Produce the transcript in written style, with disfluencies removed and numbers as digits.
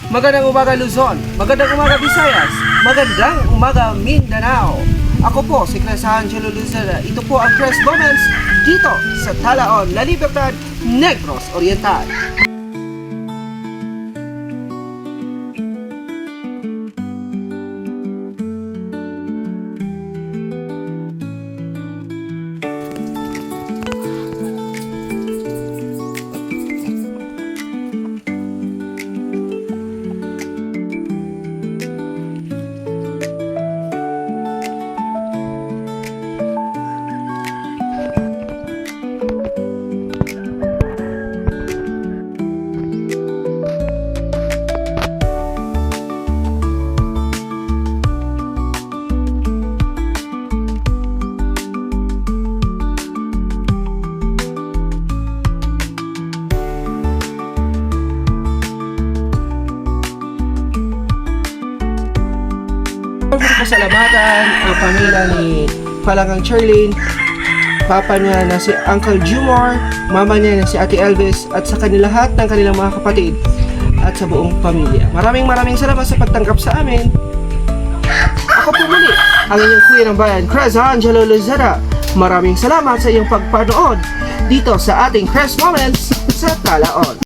Magandang umaga Luzon, magandang umaga Visayas, magandang umaga Mindanao. Ako po si Cres Angelo Luzera. Ito po ang Cres Moments dito sa Talaon, La Libertad, Negros Oriental. Pasalamatan ang pamilya ni Palangang Charlene, papa niya na si Uncle Jumor, mama niya na si Ate Elvis, at sa kanila lahat ng kanilang mga kapatid at sa buong pamilya. Maraming salamat sa pagtanggap sa amin. Ako po muli, ang inyong kuya ng bayan, Cres Angelo Lozada. Maraming salamat sa iyong pagpanood dito sa ating Cres Moments sa Talaon.